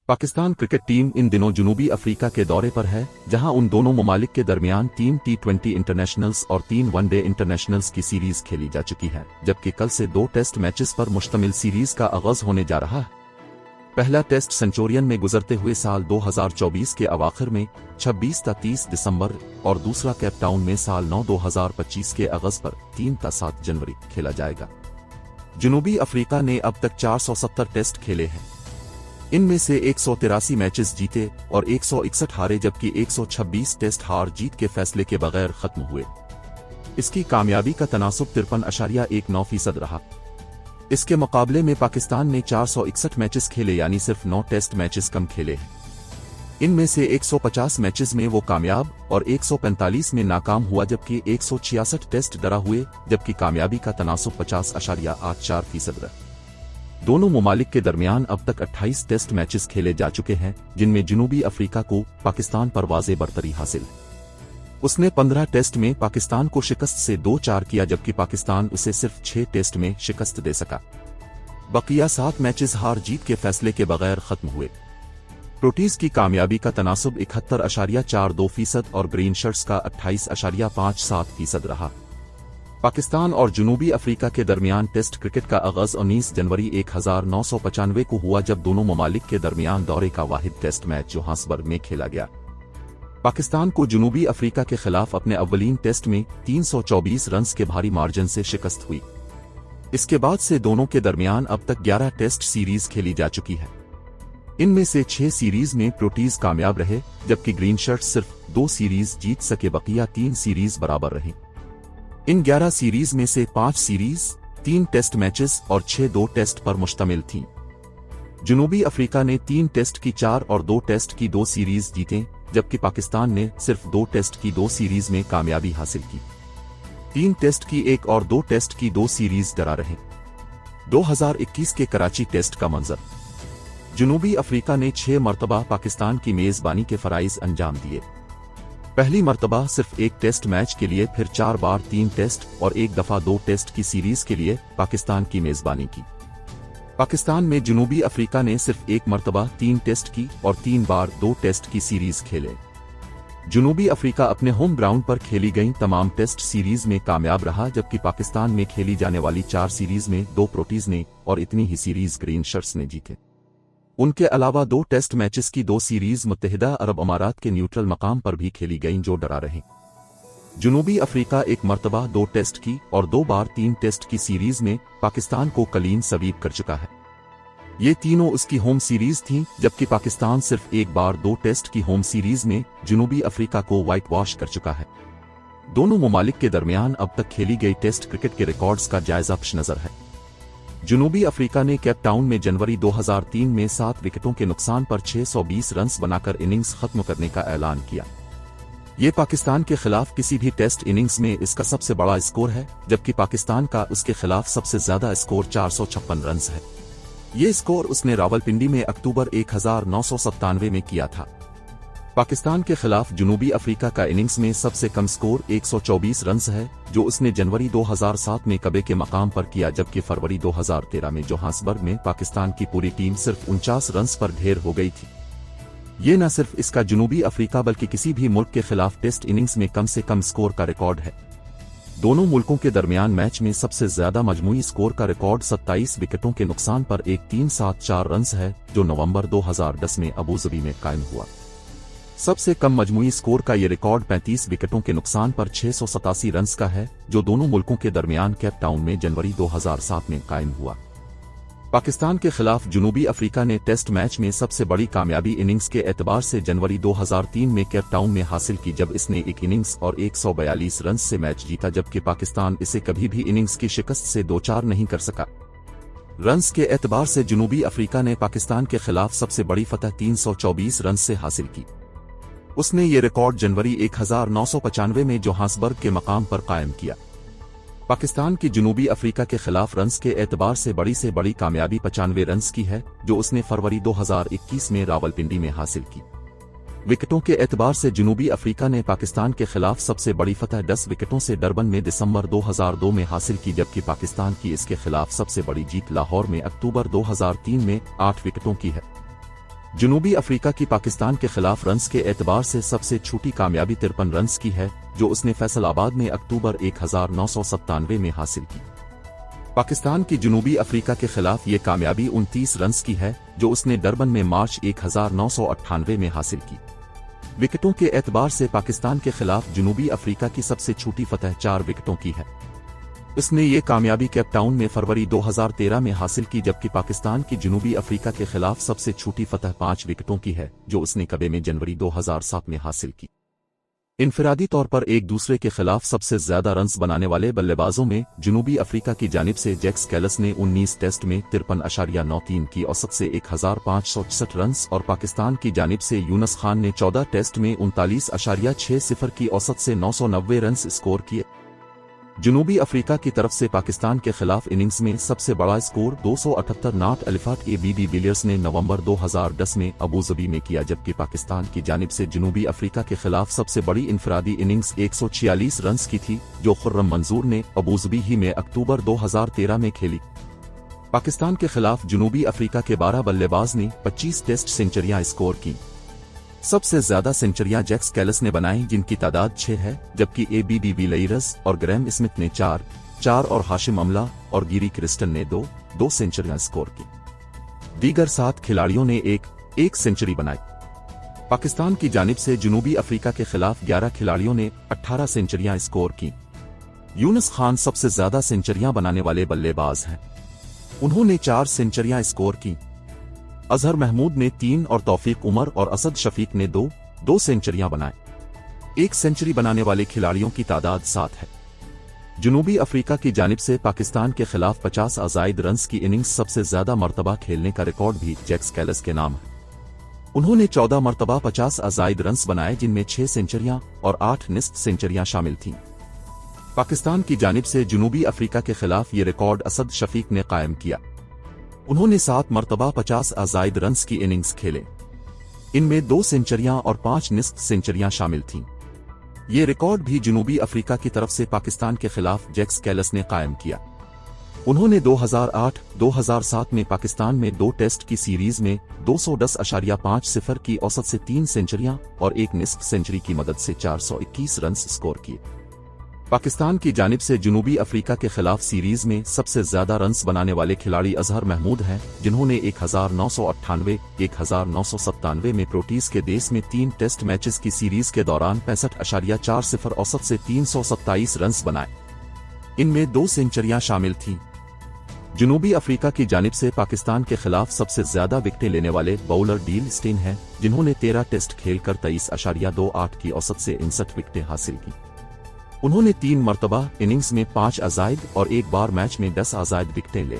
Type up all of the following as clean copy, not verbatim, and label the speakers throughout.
Speaker 1: Pakistan cricket team इन दिनों जनूबी Africa के दौरे पर है, जहां उन दोनों ममालिक के दरमियान 3 T20 इंटरनेशनल्स और 3 वनडे इंटरनेशनल्स की सीरीज खेली जा चुकी है, जबकि कल से 2 टेस्ट मैचेस पर मुश्तमिल सीरीज का आगाज होने जा रहा है। पहला टेस्ट सेंचुरियन में गुजरते हुए साल 2024 के अवाखिर में 26 ता 30 दिसंबर और दूसरा केप टाउन में साल 2025 के अगस्त पर 3 ता 7 जनवरी खेला जाएगा। जनूबी अफ्रीका ने अब तक 470 टेस्ट खेले हैं। इनमें से 183 मैचेस जीते और 161 हारे, जबकि 126 टेस्ट हार जीत के फैसले के बगैर खत्म हुए। इसकी कामयाबी का तनासुब 53.19% रहा। इसके मुकाबले में पाकिस्तान ने 461 मैचेस खेले, यानी सिर्फ 9 टेस्ट मैचेस कम खेले हैं। इनमें से 150 मैचेस में वो कामयाब और 145 में नाकाम हुआ, जबकि 166 टेस्ट ड्रा हुए, जबकि कामयाबी का तनासुब 50.84% रहा। दोनों ममालिक के दरमियान अब तक 28 टेस्ट मैचेस खेले जा चुके हैं, जिनमें जनूबी अफ्रीका को पाकिस्तान पर वाज़े बरतरी हासिल। उसने 15 टेस्ट में पाकिस्तान को शिकस्त से 2-4 किया, जबकि पाकिस्तान उसे सिर्फ 6 टेस्ट में शिकस्त दे सका। बकिया 7 मैचेस हार जीत के फैसले के बगैर खत्म हुए। प्रोटीज की कामयाबी का तनासुब 71.42% और ग्रीन शर्ट्स का 28.57% रहा। पाकिस्तान और जनूबी अफ्रीका के दरमियान टेस्ट क्रिकेट का आगाज 19 जनवरी 1995 को हुआ, जब दोनों ममालिक के दरमियान दौरे का वाहिद टेस्ट मैच जोहान्सबर्ग में खेला गया। पाकिस्तान को जनूबी अफ्रीका के खिलाफ अपने अव्वलीन टेस्ट में 324 रन्स के भारी मार्जिन से शिकस्त हुई। इसके बाद से दोनों के दरमियान अब तक 11 टेस्ट सीरीज खेली जा चुकी है। इनमें से 6 सीरीज में प्रोटीज कामयाब रहे, जबकि ग्रीन शर्ट्स सिर्फ 2 सीरीज जीत सके, बकिया 3 सीरीज बराबर रही। इन 11 सीरीज में से 5 सीरीज, 3 टेस्ट मैचेस और 6 2 टेस्ट पर मुश्तमिल थीं। जनूबी अफ्रीका ने 3 टेस्ट की 4 और 2 टेस्ट की 2 सीरीज जीते, जबकि पाकिस्तान ने सिर्फ 2 टेस्ट की 2 सीरीज में कामयाबी हासिल की। 3 टेस्ट की 1 और 2 टेस्ट की 2 सीरीज ड्रा रहे। 2021 के कराची टेस्ट का मंजर। जनूबी अफ्रीका ने 6 मरतबा पाकिस्तान की मेजबानी के फराइज अंजाम दिए। पहली मरतबा सिर्फ 1 टेस्ट मैच के लिए, फिर 4 बार 3 टेस्ट और 1 दफा 2 टेस्ट की सीरीज के लिए पाकिस्तान की मेजबानी की। पाकिस्तान में जनूबी अफ्रीका ने सिर्फ 1 मरतबा 3 टेस्ट की और 3 बार 2 टेस्ट की सीरीज खेले। जनूबी अफ्रीका अपने होम ग्राउंड पर खेली गई तमाम टेस्ट सीरीज में कामयाब रहा, जबकि पाकिस्तान में खेली जाने वाली 4 सीरीज में 2 प्रोटीज ने और इतनी ही सीरीज ग्रीन शर्ट्स ने जीते। उनके अलावा 2 टेस्ट मैचेस की 2 सीरीज मुत्तहिदा अरब अमारात के न्यूट्रल मकाम पर भी खेली गईं, जो ड्रा रही। जनूबी अफ्रीका 1 मरतबा 2 टेस्ट की और 2 बार 3 टेस्ट की सीरीज में पाकिस्तान को कलीन सवीब कर चुका है। ये तीनों उसकी होम सीरीज थीं, जबकि पाकिस्तान सिर्फ 1 बार 2 टेस्ट की होम सीरीज में जनूबी अफ्रीका को व्हाइट वॉश कर चुका है। दोनों ममालिक के दरमियान अब तक खेली गई टेस्ट क्रिकेट के रिकॉर्ड्स का जायजा पेश नजर है। जनूबी अफ्रीका ने केप टाउन में जनवरी 2003 में 7 विकेटों के नुकसान पर 620 रन्स बनाकर इनिंग्स खत्म करने का ऐलान किया। ये पाकिस्तान के खिलाफ किसी भी टेस्ट इनिंग्स में इसका सबसे बड़ा स्कोर है, जबकि पाकिस्तान का उसके खिलाफ सबसे ज्यादा स्कोर 456 रन्स है। ये स्कोर उसने रावलपिंडी में अक्टूबर 1997 में किया था। पाकिस्तान के खिलाफ जनूबी अफ्रीका का इनिंग्स में सबसे कम स्कोर 124 रन्स है, जो उसने जनवरी 2007 में कबे के मकाम पर किया, जबकि फरवरी 2013 में जोहान्सबर्ग में पाकिस्तान की पूरी टीम सिर्फ 49 रन्स पर ढेर हो गई थी। ये न सिर्फ इसका जनूबी अफ्रीका बल्कि किसी भी मुल्क के खिलाफ टेस्ट इनिंग्स में कम से कम स्कोर का रिकॉर्ड है। दोनों मुल्कों के दरमियान मैच में सबसे ज्यादा मजमूई स्कोर का रिकॉर्ड 27 विकेटों के नुकसान पर 1374 रन्स है, जो नवंबर 2010 में अबूजबी में कायम हुआ। सबसे कम मजमूई स्कोर का ये रिकॉर्ड 35 विकेटों के नुकसान पर 687 रन्स का है, जो दोनों मुल्कों के दरमियान केप टाउन में जनवरी 2007 में कायम हुआ। पाकिस्तान के खिलाफ जनूबी अफ्रीका ने टेस्ट मैच में सबसे बड़ी कामयाबी इनिंग्स के एतबार से जनवरी 2003 में केप टाउन में हासिल की, जब इसने 1 इनिंग्स और 142 रन्स से मैच जीता, जबकि पाकिस्तान इसे कभी भी इनिंग्स की शिकस्त से 2-4 नहीं कर सका। रन्स के एतबार से जनूबी अफ्रीका ने पाकिस्तान के खिलाफ सबसे बड़ी फतह 324 रन से हासिल की। उसने ये रिकॉर्ड जनवरी 1995 में जोहान्सबर्ग के मकाम पर कायम किया। पाकिस्तान की जनूबी अफ्रीका के खिलाफ रन्स के एतबार से बड़ी कामयाबी 95 रन्स की है, जो उसने फरवरी 2021 में रावलपिंडी में हासिल की। विकेटों के एतबार से जनूबी अफ्रीका ने पाकिस्तान के खिलाफ सबसे बड़ी फतह 10 विकेटों से डरबन में दिसंबर 2002 में हासिल की, जबकि पाकिस्तान की इसके खिलाफ सबसे बड़ी जीत लाहौर में अक्टूबर 2003 में 8 विकेटों की है। जनूबी अफ्रीका की पाकिस्तान के खिलाफ रन्स के एतबार से सबसे छोटी कामयाबी 53 रन्स की है, जो उसने फैसलाबाद में अक्टूबर 1997 में हासिल की। पाकिस्तान की जनूबी अफ्रीका के खिलाफ ये कामयाबी 29 रन्स की है, जो उसने डरबन में मार्च 1998 में हासिल की। विकेटों के एतबार से पाकिस्तान के खिलाफ जनूबी अफ्रीका की सबसे छोटी फतह 4 विकेटों की है। उसने ये कामयाबी केप टाउन में फरवरी 2013 में हासिल की, जबकि पाकिस्तान की जनूबी अफ्रीका के खिलाफ सबसे छोटी फतह 5 विकेटों की है, जो उसने कबे में जनवरी 2007 में हासिल की। इनफरादी तौर पर एक दूसरे के खिलाफ सबसे ज्यादा रन्स बनाने वाले बल्लेबाजों में जनूबी अफ्रीका की जानिब से जैक्स कैलस ने 19 टेस्ट में 53.93 की औसत से 1561 रन्स और पाकिस्तान की जानिब से यूनुस खान ने 14 टेस्ट में 39.60 की औसत से 990 रन्स स्कोर किए। जनूबी अफ्रीका की तरफ से पाकिस्तान के खिलाफ इनिंग्स में सबसे बड़ा स्कोर 278 नॉट अलिफात एबीडी विलियर्स ने नवंबर 2010 में अबूजबी में किया, जबकि पाकिस्तान की जानिब से जनूबी अफ्रीका के खिलाफ सबसे बड़ी इनफरादी इनिंग्स 146 रन्स की थी, जो खुर्रम मंजूर ने अबूजबी ही में अक्टूबर 2013 में खेली। पाकिस्तान के खिलाफ जनूबी अफ्रीका के 12 बल्लेबाज ने 25 टेस्ट सेंचुरियां स्कोर की। सबसे ज्यादा सेंचुरियां जैक्स कैलस ने बनाई, जिनकी तादाद 6 है, जबकि एबीडी विलियर्स और ग्रैम स्मिथ ने 4 और हाशिम अमला और गिरी क्रिस्टन ने 2 सेंचुरियां स्कोर की। दीगर 7 खिलाड़ियों ने एक सेंचुरी बनाई। पाकिस्तान की जानिब से जनूबी अफ्रीका के खिलाफ 11 खिलाड़ियों ने 18 सेंचुरियां स्कोर की। यूनुस खान सबसे ज्यादा सेंचुरियां बनाने वाले बल्लेबाज हैं, उन्होंने 4 सेंचुरियां स्कोर की। अजहर महमूद ने 3 और तौफीक उमर और असद शफीक ने 2 सेंचुरियां बनाए। एक सेंचुरी बनाने वाले खिलाड़ियों की तादाद 7 है। जनूबी अफ्रीका की जानिब से पाकिस्तान के खिलाफ 50 अजायद रन्स की इनिंग्स सबसे ज्यादा मरतबा खेलने का रिकॉर्ड भी जैक्स कैलस के नाम है। उन्होंने 14 मरतबा 50 अजायद रन्स बनाए, जिनमें 6 सेंचुरियां और 8 निस्फ सेंचुरियां शामिल थीं। पाकिस्तान की जानिब से जनूबी अफ्रीका के खिलाफ ये रिकॉर्ड असद शफीक ने कायम किया। उन्होंने 7 मरतबा 50 अजायद रन्स की इनिंग्स खेले, इनमें 2 सेंचुरियां और 5 निस्फ सेंचुरियां शामिल थीं। ये रिकॉर्ड भी जनूबी अफ्रीका की तरफ से पाकिस्तान के खिलाफ जैक्स कैलस ने कायम किया। उन्होंने 2008-2007 में पाकिस्तान में 2 टेस्ट की सीरीज में 210.50 की औसत से 3 सेंचुरियां और 1 निस्फ सेंचुरी की मदद से 421 रन्स स्कोर किए। पाकिस्तान की जानिब से जनूबी अफ्रीका के खिलाफ सीरीज में सबसे ज्यादा रन्स बनाने वाले खिलाड़ी अजहर महमूद हैं, जिन्होंने 1998, 1997 में प्रोटीज के देश में 3 टेस्ट मैचेस की सीरीज के दौरान 65.40 औसत से 327 रन्स बनाए। इनमें 2 सेंचुरियां शामिल थीं। जनूबी अफ्रीका की जानिब से पाकिस्तान के खिलाफ सबसे ज्यादा विकेटें लेने वाले बाउलर डील स्टेन हैं, जिन्होंने 13 टेस्ट खेलकर 23.28 की औसत से 59 विकेटें हासिल की। उन्होंने 3 मरतबा इनिंग्स में 5 अजायद और 1 बार मैच में 10 अजायद विकेटें ले।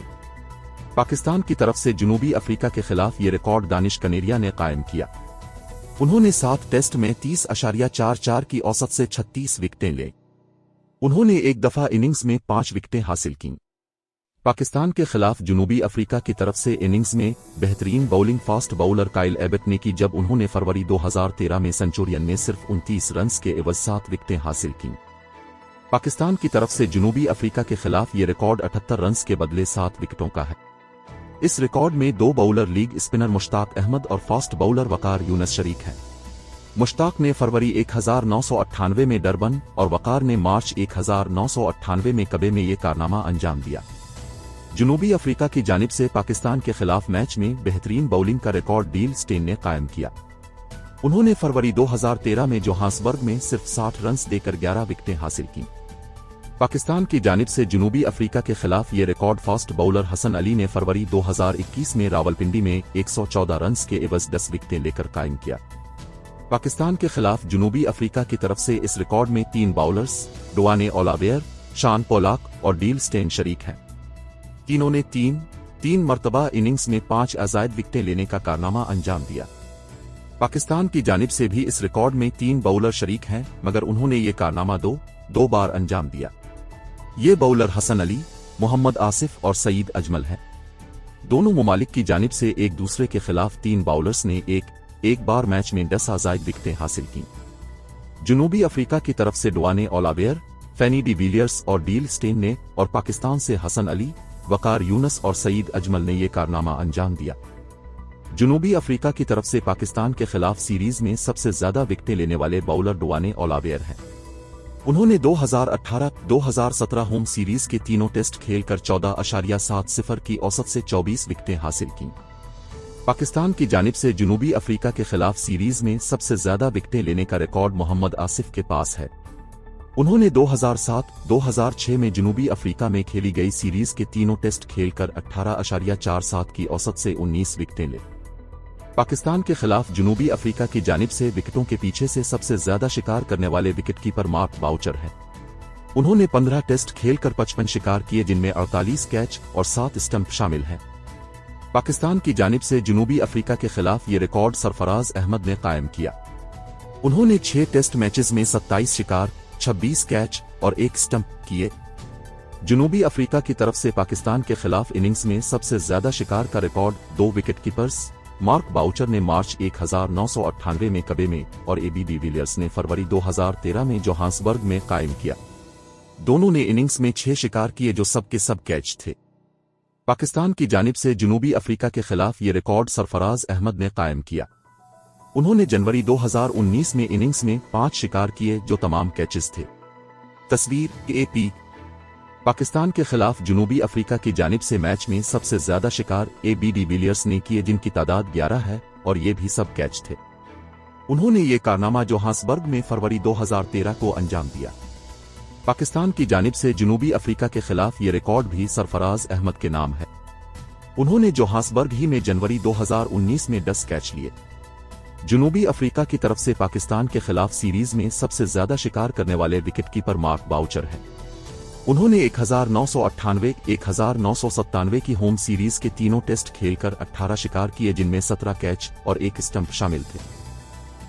Speaker 1: पाकिस्तान की तरफ से जनूबी अफ्रीका के खिलाफ ये रिकॉर्ड दानिश कनेरिया ने कायम किया। उन्होंने 7 टेस्ट में 30.44 की औसत से 36 विकेटें ले। उन्होंने एक दफा इनिंग्स में 5 विकेटें हासिल कीं। पाकिस्तान के खिलाफ जनूबी अफ्रीका की तरफ से इनिंग्स में बेहतरीन bowling fast bowler Kyle Abbott ने की, जब उन्होंने फरवरी 2013 में सेंचुरियन में सिर्फ 29 रन्स के एवज 7 विकेटें हासिल कीं। पाकिस्तान की तरफ से जनूबी अफ्रीका के खिलाफ ये रिकॉर्ड 78 रन्स के बदले 7 विकेटों का है। इस रिकॉर्ड में 2 bowler leg spinner Mushtaq Ahmed और फास्ट बॉलर वकार यूनुस शरीक हैं। मुश्ताक ने फरवरी 1998 में डरबन और वकार ने मार्च 1998 में कबे में ये कारनामा अंजाम दिया। जनूबी अफ्रीका की जानिब से पाकिस्तान के खिलाफ मैच में बेहतरीन बॉलिंग का रिकॉर्ड डील स्टेन ने कायम किया। उन्होंने फरवरी 2013 में जोहान्सबर्ग में सिर्फ 60 रन्स देकर 11 विकेटें हासिल की। पाकिस्तान की जानिब से जनूबी अफ्रीका के खिलाफ ये record fast bowler Hasan Ali ने फरवरी 2021 में रावलपिंडी में 114 रन्स के एवज 10 विकेटें लेकर कायम किया। पाकिस्तान के खिलाफ जनूबी अफ्रीका की तरफ से इस रिकॉर्ड में 3 बॉलर्स डुआने ओलावेयर, शान पोलाक और डील स्टेन शरीक हैं। तीनों ने तीन मरतबा इनिंग्स में 5 अजायद विकेटें लेने का कारनामा अंजाम दिया। पाकिस्तान की जानिब से भी इस रिकॉर्ड में 3 बॉलर शरीक हैं, मगर उन्होंने ये कारनामा दो बार अंजाम दिया। ये बॉलर हसन अली, मोहम्मद आसिफ और सईद अजमल हैं। दोनों ममालिक की जानिब से एक दूसरे के खिलाफ 3 बॉलर्स ने एक बार मैच में 10 आजाद विकेटें हासिल की। जनूबी अफ्रीका की तरफ से डुआने ओलावेयर, फैनी डी विलियर्स और डील स्टेन ने, और पाकिस्तान से हसन अली, वकार यूनस और सईद अजमल ने यह कारनामा अंजाम दिया। जनूबी अफ्रीका की तरफ से पाकिस्तान के खिलाफ सीरीज में सबसे ज्यादा विकेटें लेने वाले बॉलर डुआने ओलावेयर हैं। उन्होंने 2018-2017 होम सीरीज के तीनों टेस्ट खेलकर 14.70 की औसत से 24 विकेटें हासिल की। पाकिस्तान की जानिब से जनूबी अफ्रीका के खिलाफ सीरीज में सबसे ज्यादा विकेटें लेने का रिकॉर्ड मोहम्मद आसिफ के पास है। उन्होंने 2007-2006 में जनूबी अफ्रीका में खेली गई सीरीज के तीनों टेस्ट खेलकर 18.47 की औसत से 19 विकेटें ले। पाकिस्तान के खिलाफ जनूबी अफ्रीका की जानिब से विकेटों के पीछे से सबसे ज्यादा शिकार करने वाले विकेटकीपर मार्क बाउचर हैं। उन्होंने 15 टेस्ट खेलकर 55 शिकार किए, जिनमें 48 कैच और 7 स्टंप शामिल हैं। पाकिस्तान की जानिब से जनूबी अफ्रीका के खिलाफ ये रिकॉर्ड सरफराज अहमद ने कायम किया। उन्होंने 6 टेस्ट मैचेस में 27 शिकार, 26 कैच और 1 स्टंप किए। जनूबी अफ्रीका की तरफ से पाकिस्तान के खिलाफ इनिंग्स में सबसे ज्यादा शिकार का रिकॉर्ड 2 विकेटकीपर्स मार्क बाउचर ने मार्च 1998 में कबे में और एबी डी विलियर्स ने फरवरी 2013 में जोहान्सबर्ग में कायम किया। दोनों ने इनिंग्स में 6 शिकार किए जो सब के सब कैच थे। पाकिस्तान की जानिब से जनूबी अफ्रीका के खिलाफ ये रिकॉर्ड सरफराज अहमद ने कायम किया। उन्होंने जनवरी 2019 में इनिंग्स में 5 शिकार किए जो तमाम कैचेस थे। तस्वीर एपी। पाकिस्तान के खिलाफ जनूबी अफ्रीका की जानिब से मैच में सबसे ज्यादा शिकार एबी डी विलियर्स ने किए, जिनकी तादाद 11 है और ये भी सब कैच थे। उन्होंने ये कारनामा जोहान्सबर्ग में फरवरी 2013 को अंजाम दिया। पाकिस्तान की जानिब से जनूबी अफ्रीका के खिलाफ ये रिकॉर्ड भी सरफराज अहमद के नाम है। उन्होंने जोहान्सबर्ग ही में जनवरी 2019 में 10 कैच लिए। जनूबी अफ्रीका की तरफ से पाकिस्तान के खिलाफ सीरीज में सबसे ज्यादा शिकार करने वाले विकेटकीपर मार्क बाउचर हैं। उन्होंने 1998, 1997 की होम सीरीज के तीनों टेस्ट खेलकर 18 शिकार किए, जिनमें 17 कैच और 1 स्टंप शामिल थे।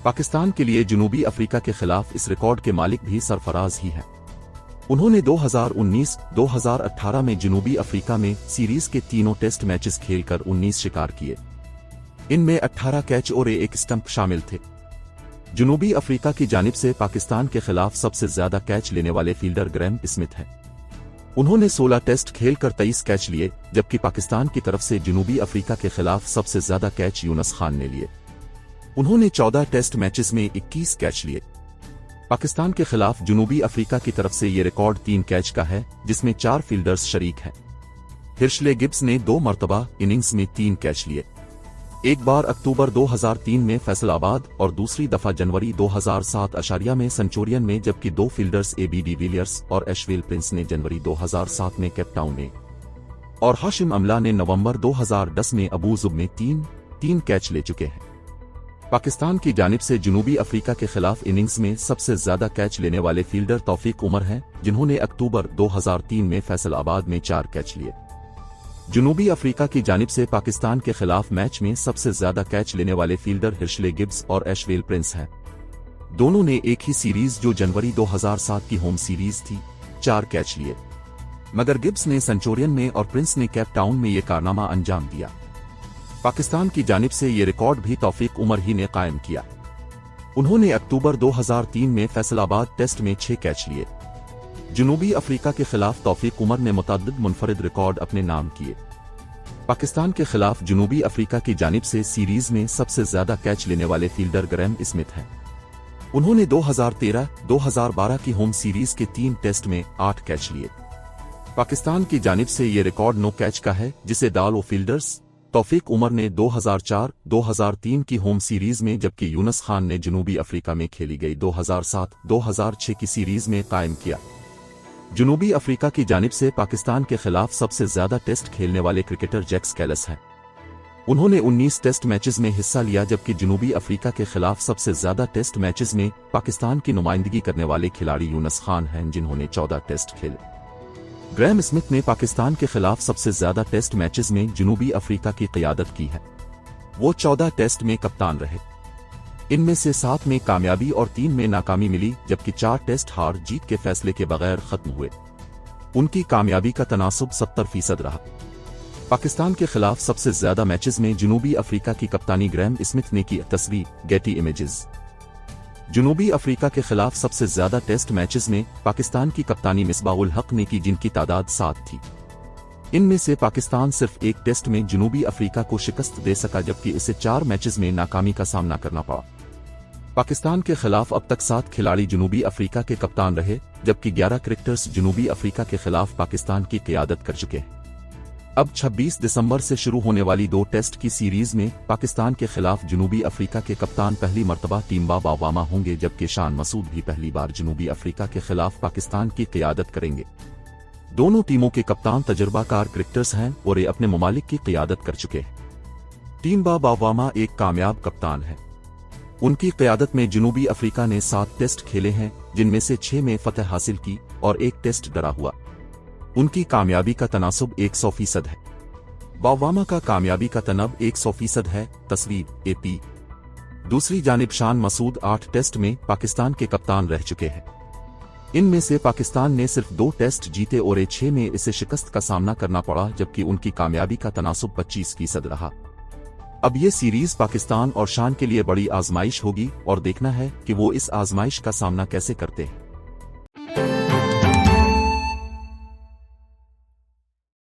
Speaker 1: पाकिस्तान के लिए जनूबी अफ्रीका के खिलाफ इस रिकॉर्ड के मालिक भी सरफराज ही हैं। उन्होंने 2019-2018 में जनूबी अफ्रीका में सीरीज के तीनों टेस्ट मैचेस खेलकर 19 शिकार किए। इनमें 18 कैच और 1 स्टंप शामिल थे। जनूबी अफ्रीका की जानिब से पाकिस्तान के खिलाफ सबसे ज्यादा कैच लेने वाले फील्डर ग्रैम स्मिथ हैं। उन्होंने 16 टेस्ट खेलकर 23 कैच लिए, जबकि पाकिस्तान की तरफ से जनूबी अफ्रीका के खिलाफ सबसे ज्यादा कैच यूनस खान ने लिए। उन्होंने 14 टेस्ट मैचेस में 21 कैच लिए। पाकिस्तान के खिलाफ जनूबी अफ्रीका की तरफ से ये रिकॉर्ड 3 कैच का है, जिसमें 4 फील्डर्स शरीक हैं। हिर्शले गिब्स ने 2 मरतबा इनिंग्स में 3 कैच लिए, एक बार अक्टूबर 2003 में फैसलाबाद और दूसरी दफा जनवरी 2007 में सेंचुरियन में, जबकि 2 फील्डर्स एबी डी विलियर्स और एशविल प्रिंस ने जनवरी 2007 में केपटाउन में और हाशिम अमला ने नवंबर 2010 में अबू जुब में 3 कैच ले चुके हैं। पाकिस्तान की जानिब से जनूबी अफ्रीका के खिलाफ इनिंग्स में सबसे ज्यादा कैच लेने वाले फील्डर तौफीक उमर हैं, जिन्होंने अक्टूबर 2003 में फैसलाबाद में 4 कैच लिए। जनूबी अफ्रीका की जानिब से पाकिस्तान के खिलाफ मैच में सबसे ज्यादा कैच लेने वाले फील्डर हिर्शले गिब्स और एशवेल प्रिंस हैं। दोनों ने एक ही सीरीज जो जनवरी 2007 की होम सीरीज थी 4 कैच लिए, मगर गिब्स ने सेंचुरियन में और प्रिंस ने केपटाउन में यह कारनामा अंजाम दिया। पाकिस्तान की जानिब से ये रिकॉर्ड भी तौफीक उमर ही ने कायम किया। उन्होंने अक्टूबर 2003 में फैसलाबाद टेस्ट में 6 कैच लिए। जनूबी अफ्रीका के खिलाफ तौफीक उमर ने मुतअद्दिद मुनफरिद रिकॉर्ड अपने नाम किए। पाकिस्तान के खिलाफ जनूबी अफ्रीका की जानिब से सीरीज में सबसे ज्यादा कैच लेने वाले फील्डर ग्रैम स्मिथ हैं। उन्होंने 2013-2012 की होम सीरीज के 3 टेस्ट में 8 कैच लिए। पाकिस्तान की जानिब से ये रिकॉर्ड 9 कैच का है, जिसे डाल फील्डर्स तौफीक उमर ने 2004-2003 की होम सीरीज में, जबकि यूनस खान ने जनूबी अफ्रीका में खेली गई 2007-2006 की सीरीज में कायम किया। जनूबी अफ्रीका की जानिब से पाकिस्तान के खिलाफ सबसे ज्यादा टेस्ट खेलने वाले क्रिकेटर जैक स्कैलस हैं। उन्होंने 19 टेस्ट मैचेस में हिस्सा लिया, जबकि जनूबी अफ्रीका के खिलाफ सबसे ज्यादा टेस्ट मैचेस में पाकिस्तान की नुमाइंदगी करने वाले खिलाड़ी यूनस खान हैं, जिन्होंने 14 टेस्ट खेले। ग्रैम स्मिथ ने पाकिस्तान के खिलाफ सबसे ज्यादा टेस्ट मैचेस में जनूबी अफ्रीका की क़ियादत की है। वो 14 टेस्ट में कप्तान रहे। इनमें से 7 में कामयाबी और 3 में नाकामी मिली, जबकि 4 टेस्ट हार जीत के फैसले के बगैर खत्म हुए। उनकी कामयाबी का तनासुब 70% रहा। पाकिस्तान के खिलाफ सबसे ज्यादा मैचेस में जनूबी अफ्रीका की कप्तानी ग्रैम स्मिथ ने की। तस्वीर गेटी इमेजेस। जनूबी अफ्रीका के खिलाफ सबसे ज्यादा टेस्ट मैचेस में पाकिस्तान की कप्तानी मिसबाह उल हक ने की, जिनकी तादाद 7 थी। इनमें से पाकिस्तान सिर्फ एक टेस्ट में जनूबी अफ्रीका को शिकस्त दे सका, जबकि इसे 4 मैचेस में नाकामी का सामना करना पड़ा। पाकिस्तान के खिलाफ अब तक 7 खिलाड़ी जनूबी अफ्रीका के कप्तान रहे, जबकि 11 क्रिकेटर्स जनूबी अफ्रीका के खिलाफ पाकिस्तान की क़ियादत कर चुके हैं। अब 26 दिसंबर से शुरू होने वाली 2 टेस्ट की सीरीज में पाकिस्तान के खिलाफ जनूबी अफ्रीका के कप्तान पहली मर्तबा टिम्बा बावामा होंगे, जबकि शान मसूद भी पहली बार जनूबी अफ्रीका के खिलाफ पाकिस्तान की क़ियादत करेंगे। दोनों टीमों के कप्तान तजुर्बाकार क्रिकेटर्स हैं और ये अपने ममालिक की क़ियादत कर चुके हैं। टिम्बा बावामा एक कामयाब कप्तान है। उनकी क़ियादत में जनूबी अफ्रीका ने 7 टेस्ट खेले हैं, जिनमें से 6 में फतह हासिल की और 1 टेस्ट डरा हुआ। उनकी कामयाबी का तनासुब 100% है। बावामा का कामयाबी का तनब 100% है। तस्वीर AP। दूसरी जानिब शान मसूद 8 टेस्ट में पाकिस्तान के कप्तान रह चुके हैं। इनमें से पाकिस्तान ने सिर्फ 2 टेस्ट जीते और 6 में इसे शिकस्त का सामना करना पड़ा, जबकि उनकी कामयाबी का तनासुब 25% रहा। अब ये सीरीज पाकिस्तान और शान के लिए बड़ी आजमाइश होगी और देखना है कि वो इस आजमाइश का सामना कैसे करते हैं।